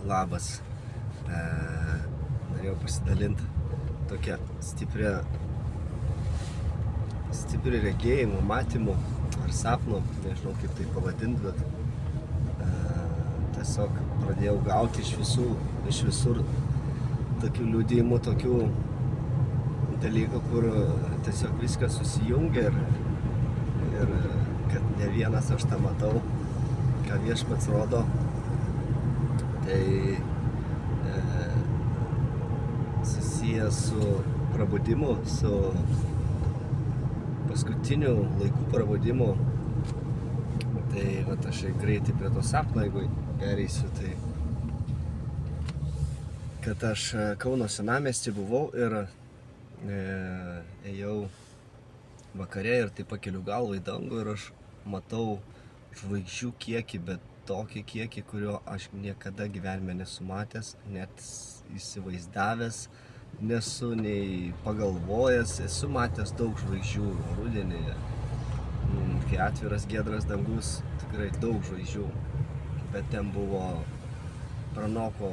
Labas. Norėjau pasidalinti tokią stiprią regėjimų, matymų ar sapnų, nežinau kaip tai pavadinti, bet tiesiog pradėjau gauti iš visur tokių liudijimų, tokių dalykų, kur tiesiog viskas susijungia ir kad ne vienas aš tą matau, ką viešpats rodo. Tai susijęs su prabudimu, su paskutiniu laikų prabudimu. Tai vat aš greitai prie to sapno, jeigu pereisiu, tai kad aš Kauno senamiesty buvau ir ėjau vakare ir taip pakeliu galvą į dangų ir aš matau žvaigždžių kiekį, bet tokį kiekį, kurio aš niekada gyvenime nesu matęs, net įsivaizdavęs, nesu nei pagalvojęs, esu matęs daug žvaigždžių rudenį, kai atviras giedras dangus, tikrai daug žvaigždžių, bet ten buvo pranoko,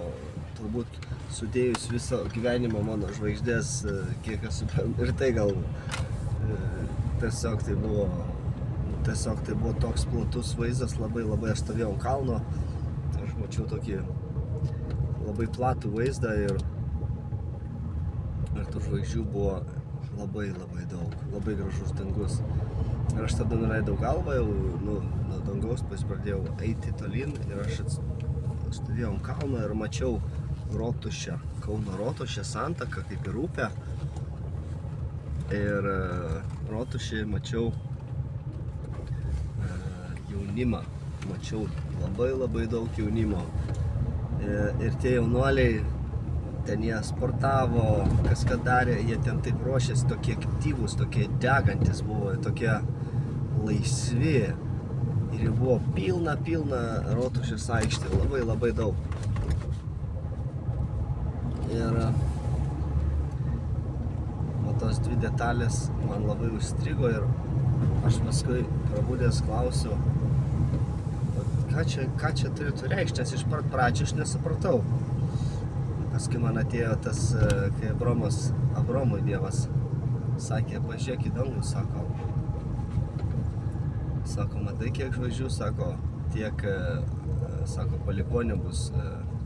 turbūt sudėjus viso gyvenimo mano žvaigždės, kiek esu, ir tai gal tiesiog tai buvo toks platus vaizdas, labai aš stovėjau ant kalno, aš mačiau tokį labai platų vaizdą ir tų žvaigždžių buvo labai daug, labai gražus dangus. Ir aš tada nuleidau galvą, jau nuo dangaus pradėjau eiti tolyn ir aš stovėjau ant kalno ir mačiau rotušę, Kauno rotušę, santaką kaip ir upę. Ir rotušėje mačiau jaunimą, mačiau labai daug jaunimo. Ir tie jaunuoliai, ten jie sportavo, kas ką darė, jie ten taip ruošėsi, tokie aktyvūs, tokie degantis buvo, tokie laisvi. Ir jų buvo pilna rotušės aikštė, labai daug. Ir tos dvi detalės man labai užstrigo ir aš paskui prabudęs klausiu, ką čia turėtų reikšti, nes iš pradžių aš nesupratau. Paskui man atėjo tas, kai Abromui Dievas sakė, pažiūrėk į dangų, sako, matai kiek žvaigždžių, sako, tiek, sako, palikuonių bus,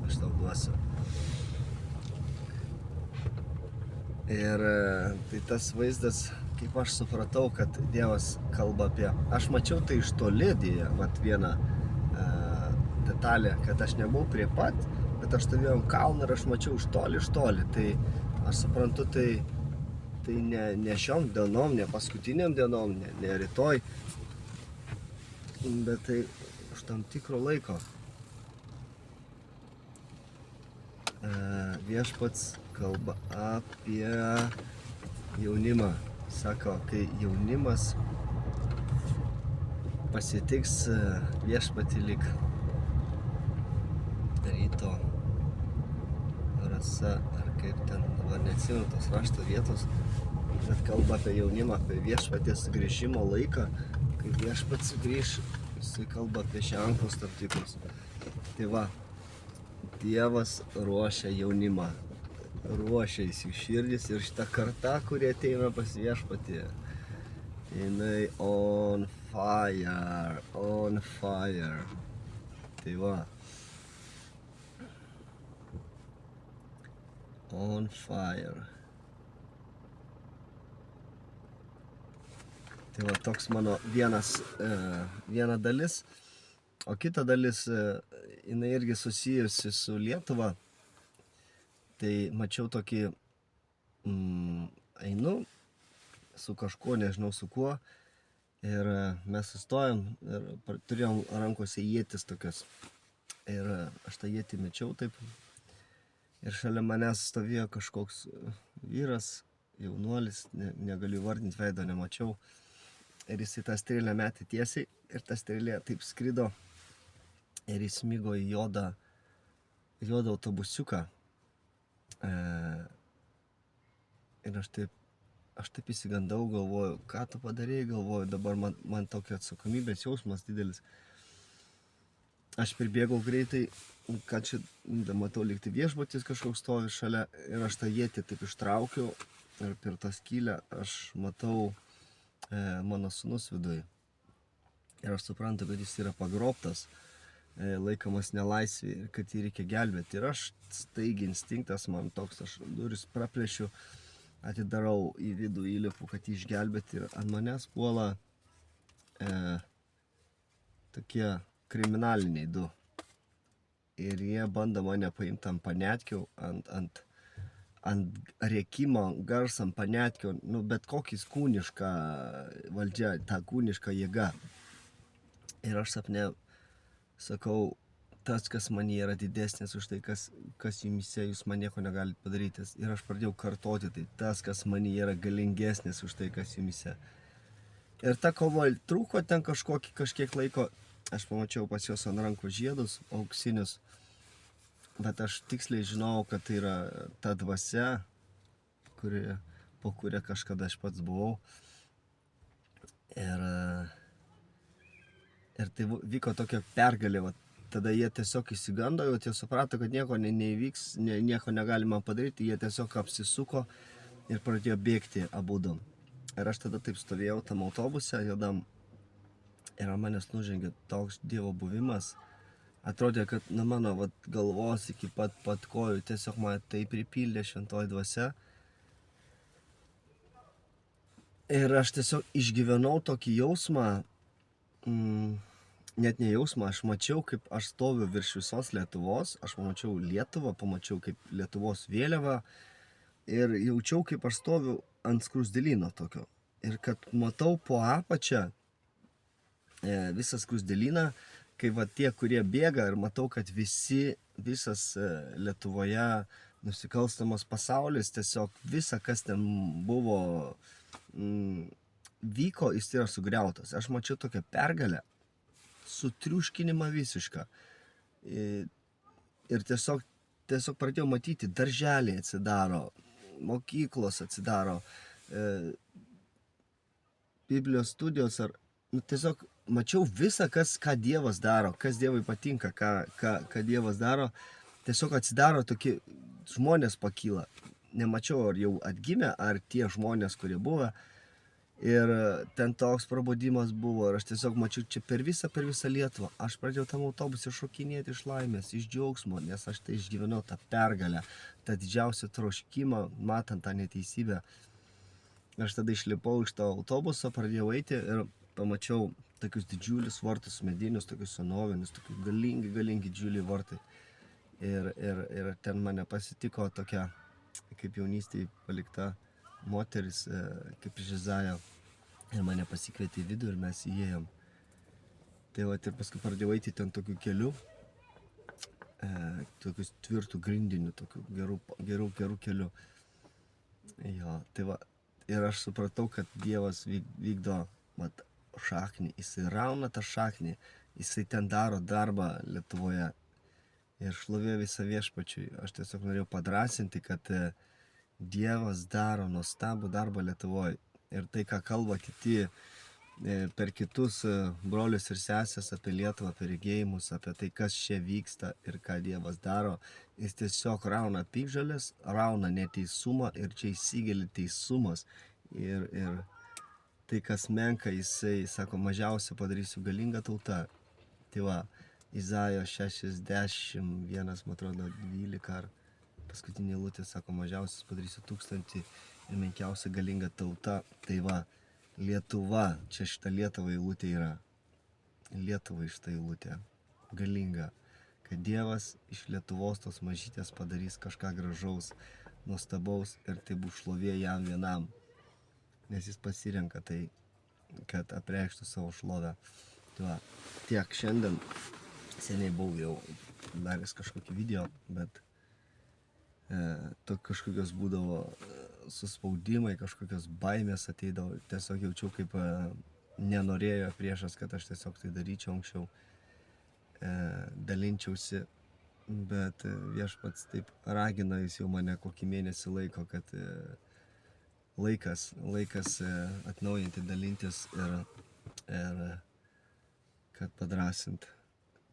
aš tau duosiu. Ir tai tas vaizdas, kaip aš supratau, kad Dievas kalba apie... Aš mačiau tai iš toli, vat vieną detalę, kad aš nebuvau prie pat, bet aš stovėjau ant kalno ir aš mačiau iš toli. Tai aš suprantu, tai ne šiom dienom, ne paskutiniam dienom, ne rytoj, bet tai už tam tikro laiko. Viešpats kalba apie jaunimą. Sako, kai jaunimas pasitiks viešpatį lyg ryto rasa, ar kaip ten, dabar neatsimenu tos rašto vietos, bet kalba apie jaunimą, apie viešpatės grįžimo laiką, kai viešpats sugrįš, jisai kalba apie ženklus tam tikrus. Tai va, Dievas ruošia jaunimą, ruošia jų širdis ir šitą kartą, kurie ateina pas viešpatį, jinai on fire. Tai va, on fire. Tai va, toks mano viena dalis, o kita dalis, jinai irgi susijusi su Lietuva. Tai mačiau tokį, einu su kažkuo, nežinau su kuo, ir mes sustojom ir turėjom rankose ietis tokias. Ir aš tą ietį mečiau taip. Ir šalia manęs stovėjo kažkoks vyras, jaunuolis, negaliu vardinti veido, nemačiau. Ir jisai tą strėlę metė tiesiai ir ta strėlė taip skrido ir įsmigo į juodą autobusiuką. Ir aš taip įsigandau, galvoju, ką tu padarei, galvoju, dabar man tokia atsakomybės jausmas didelis. aš pribėgau greitai, kad čia, matau, likti viešbutis kažkoks stovi šalia ir aš tą ietį taip ištraukiau ir per tą skylę aš matau mano sūnus viduj. Ir aš suprantu, kad jis yra pagrobtas, laikomas nelaisvėje ir kad jį reikia gelbėti. Ir aš staigiai instinktas man toks, aš duris praplėšiu, atidarau į vidų, įlipu, kad jį išgelbėti ir ant manęs puola tokie kriminaliniai du. Ir jie bando mane paimti ant panetkių, ant rėkimo, garsą ant panetkių, nu bet kokį kūnišką valdžią, tą kūnišką jėgą. Ir aš sapne sakau, tas, kas manyje yra didesnis už tai, kas jumise, jūs man nieko negalite padaryti. Ir aš pradėjau kartoti tai, tas, kas manyje yra galingesnis už tai, kas jumise. Ir ta kova truko ten kažkiek laiko. Aš pamačiau pas juos ant rankų žiedus, auksinius. Bet aš tiksliai žinau, kad tai yra ta dvasia, po kuria kažkada aš pats buvau. Ir tai vyko tokia pergalė. Tada jie tiesiog įsigando, jau jie suprato, kad nieko neįvyks, nieko negalima padaryti. Jie tiesiog apsisuko ir pradėjo bėgti abudu. Ir aš tada taip stovėjau tam autobuse, jodam. Ir manęs nužengė toks Dievo buvimas. Atrodė, kad nuo mano galvos iki pat kojų tiesiog mane taip pripildė šventoji dvasia. Ir aš tiesiog išgyvenau tokį jausmą, net ne jausmą, aš mačiau, kaip aš stoviu virš visos Lietuvos, aš pamačiau Lietuvą, pamačiau kaip Lietuvos vėliavą ir jaučiau, kaip aš stoviu ant skruzdėlyno tokio. Ir kad matau po apačią visą skruzdėlyną, kai tie, kurie bėga ir matau, kad visas Lietuvoje nusikalstamas pasaulis, tiesiog visa, kas ten buvo, vyko, jis yra sugriautas. Aš mačiau tokią pergalę, sutriuškinimą visišką. Ir tiesiog pradėjau matyti, darželiai atsidaro, mokyklos atsidaro, Biblijos studijos, tiesiog mačiau visą, ką Dievas daro, kas Dievui patinka, ką Dievas daro. Tiesiog atsidaro tokie žmonės pakyla. Nemačiau, ar jau atgimė, ar tie žmonės, kurie buvo. Ir ten toks prabudimas buvo ir aš tiesiog mačiau čia per visą Lietuvą. Aš pradėjau tam autobusą šokinėti iš laimės, iš džiaugsmo, nes aš tai išgyvenau tą pergalę, tą didžiausią troškimą, matant tą neteisybę. Aš tada išlipau iš to autobuso, pradėjau eiti ir pamačiau tokius didžiulius vartus medinius, tokius senovinius, tokius galingi didžiuliai vartai. Ir ten mane pasitiko tokia, kaip jaunystėje palikta moteris, kaip iš Izajo, ir mane pasikvietė į vidų ir mes įėjom. Tai ir paskui pradėjau eiti ten tokiu keliu, tokius tvirtų grindinių, tokių gerų kelių. Jo, tai ir aš supratau, kad Dievas vykdo šaknį, jisai rauna tą šaknį, jisai ten daro darbą Lietuvoje. Ir šlovė visą viešpačiui. Aš tiesiog norėjau padrąsinti, kad Dievas daro nuostabų darbą Lietuvoje. Ir tai, ką kalba kiti per kitus brolius ir sesės apie Lietuvą, apie regėjimus, apie tai, kas čia vyksta ir ką Dievas daro, jis tiesiog rauna piktžoles, rauna neteisumą ir čia įsigali teisumas. Ir tai, kas menka, jisai sako, mažiausia padarysiu galingą tautą. Tai Izajo 61, man atrodo, 12 ar paskutinė eilutė sako, mažiausias padarysiu 1000 ir menkiausia galinga tauta. Tai Lietuva, čia šita Lietuva eilutė yra. Lietuva šita eilutė galinga. Kad Dievas iš Lietuvos tos mažytės padarys kažką gražaus, nuostabaus ir tai bus šlovė jam vienam. Nes jis pasirenka tai, kad apreikštų savo šlovę. Tai tiek šiandien. Seniai buvau jau daręs kažkokį video, bet kažkokios būdavo suspaudimai, kažkokios baimės ateidavo. Tiesiog jaučiau, kaip nenorėjo priešas, kad aš tiesiog tai daryčiau anksčiau, dalinčiausi. Bet viešpats taip ragino, jis jau mane kokį mėnesį laiko, kad laikas atnaujinti, dalintis ir kad padrąsint.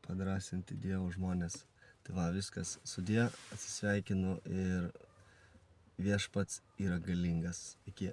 padrasinti Dievo žmonės. Tai va, viskas. Sudie, atsisveikinu ir viešpats yra galingas. Iki.